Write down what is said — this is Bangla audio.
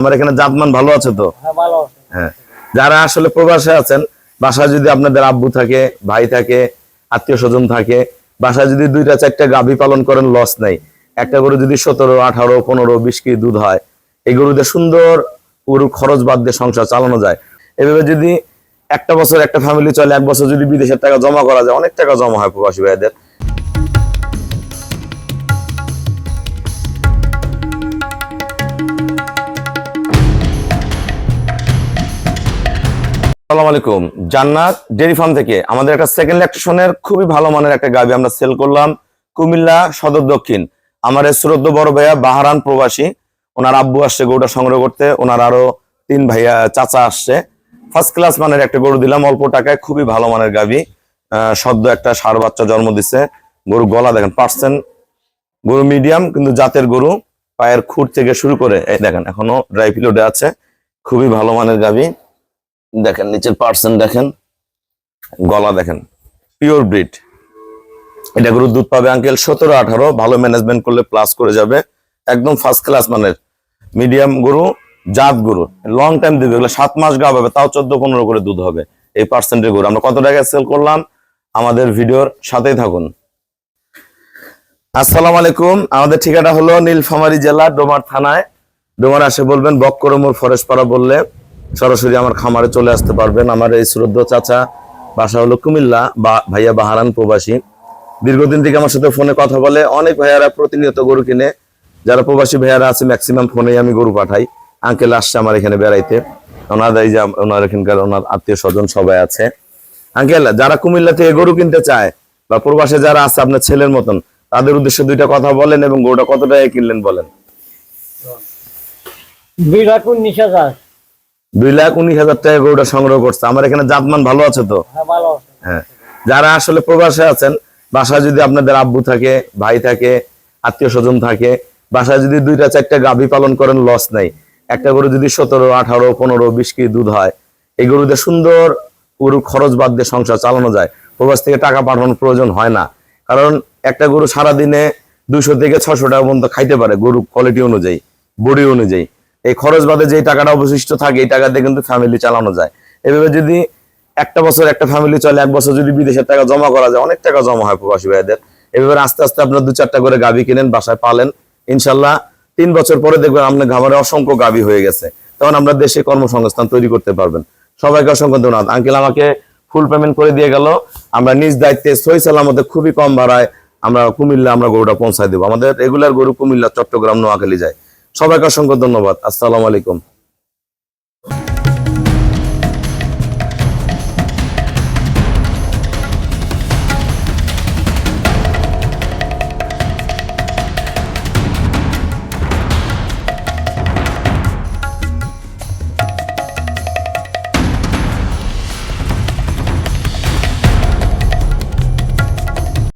আমার এখানে জাতমান ভালো আছে তো? হ্যাঁ, ভালো আছে। হ্যাঁ, যারা আসলে প্রবাসে আছেন, বাসায় যদি আপনাদের আব্বু থাকে, ভাই থাকে, আত্মীয় স্বজন থাকে, বাসায় যদি 2-4টা গাভী পালন করেন, লস নাই। একটা গরু যদি 17, 18, 15, 20 কেজি দুধ হয়, এই গরুদের সুন্দর পুরো খরচ বাদ দিয়ে সংসার চালানো যায়। এভাবে যদি একটা বছর একটা ফ্যামিলি চলে, 1 বছর যদি বিদেশের টাকা জমা করা যায়, অনেক টাকা জমা হয় প্রবাসী ভাইদের। আসসালামু আলাইকুম, জান্নাত ডেইরি ফার্ম থেকে আমাদের একটা সেকেন্ড ল্যাকটেশনের খুবই ভালো মানের একটা গাভী আমরা সেল করলাম কুমিল্লা সদর দক্ষিণ। আমার এই শ্রদ্ধ বড় ভাইয়া বাহারান প্রবাসী, ওনার আব্বু আসছে গরুটা সংগ্রহ করতে, ওনার আরো 3 ভাইয়া চাচা আসছে। ফার্স্ট ক্লাস মানের একটা গরু দিলাম অল্প টাকায়, খুবই ভালো মানের গাভী। সদ্য একটা ষাঁড় বাচ্চা জন্ম দিছে। গরু গলা দেখেন, পার্সেন্ট গরু মিডিয়াম কিন্তু জাতের গরু। পায়ের খুঁট থেকে শুরু করে এই দেখেন এখনো ড্রাই পিলোডে আছে, খুবই ভালো মানের গাভী। দেখেন নিচের পার্সেন্ট দেখেন, গলা দেখেন, পিওর ব্রিড। এটা গরুর দুধ পাবে আঙ্কেল 17-18, ভালো ম্যানেজমেন্ট করলে প্লাস করে যাবে। একদম ফার্স্ট ক্লাস মানের মিডিয়াম গরু, জাত গরু, লং টাইম দিবে, এগুলো 7 মাস গাভ হবে, তাও 14-15 করে দুধ হবে। এই পার্সেন্টের গরু আমরা কত টাকায় সেল করলাম, আমাদের ভিডিওর সাথেই থাকুন। আসসালামু আলাইকুম, আমাদের ঠিকানা হলো নীলফামারী জেলা ডোমার থানায়। ডোমার আসে বলবেন বক্করমোর ফরেস্ট পাড়া বললে সরাসরি আমার খামারে চলে আসতে পারবেন। আমার এই শ্রদ্ধ চাচা বাসা হলো কুমিল্লা, ভাইয়া বাহারান প্রবাসী। দীর্ঘদিন থেকে আমার সাথে ফোনে কথা বলে, অনেক ভাইয়ারা প্রতিনিয়ত গরু কিনে। যারা প্রবাসী ভাইয়ারা আছে ম্যাক্সিমাম ফোনেই আমি গরু পাঠাই। আঙ্কেল আসছে আমার এখানে বেড়াইতে, ওনার এখানকার ওনার আত্মীয় স্বজন সবাই আছে। আঙ্কেল, যারা কুমিল্লা থেকে গরু কিনতে চায় বা প্রবাসে যারা আছে আপনার ছেলের মতন, তাদের উদ্দেশ্যে 2টা কথা বলেন এবং গরুটা কত টাকায় কিনলেন বলেন। 2,19,000। 2,19,000 টাকা গরুটা সংগ্রহ করছে। আমার এখানে জাতমান ভালো আছে তো? হ্যাঁ, ভালো আছে। হ্যাঁ, যারা আসলে প্রবাসে আছেন, বাসায় যদি আপনাদের আব্বু থাকে, ভাই থাকে, আত্মীয় স্বজন থাকে, বাসায় যদি 2-4টা গাভী পালন করেন, লস নাই। একটা গরু যদি 17, 18, 15, 20 কেজি দুধ হয়, এই গরুদের সুন্দর পুরো খরচ বাদ দিয়ে সংসার চালানো যায়। প্রবাস থেকে টাকা পাঠানোর প্রয়োজন হয় না, কারণ একটা গরু সারাদিনে 200 থেকে 600 টাকা পর্যন্ত খাইতে পারে, গরু কোয়ালিটি অনুযায়ী, বডি অনুযায়ী। এই খরচ বাদে যে টাকাটা অবশিষ্ট থাকে, এই টাকা দিয়ে কিন্তু ফ্যামিলি চালানো যায়। এভাবে যদি একটা বছর একটা ফ্যামিলি চলে, 1 বছর যদি বিদেশের টাকা জমা করা যায়, অনেক টাকা জমা হয় প্রবাসী ভাইদের। এভাবে আস্তে আস্তে আপনার 2-4টা করে গাভী কিনেন, বাসায় পালেন, ইনশাল্লাহ 3 বছর পরে দেখবেন আপনার খামারে অসংখ্য গাভী হয়ে গেছে। তখন আমরা দেশে কর্মসংস্থান তৈরি করতে পারবেন। সবাইকে অসংখ্য ধন্যবাদ। আঙ্কেল আমাকে ফুল পেমেন্ট করে দিয়ে গেল। আমরা নিজ দায়িত্বে সহি সালামতে খুবই কম ভাড়ায় আমরা কুমিল্লা গরুটা পৌঁছায় দেবো। আমাদের রেগুলার গরু কুমিল্লা, চট্টগ্রাম, নোয়াখালী যায়। সবাইকে অসংখ্য ধন্যবাদ। আসসালামু আলাইকুম।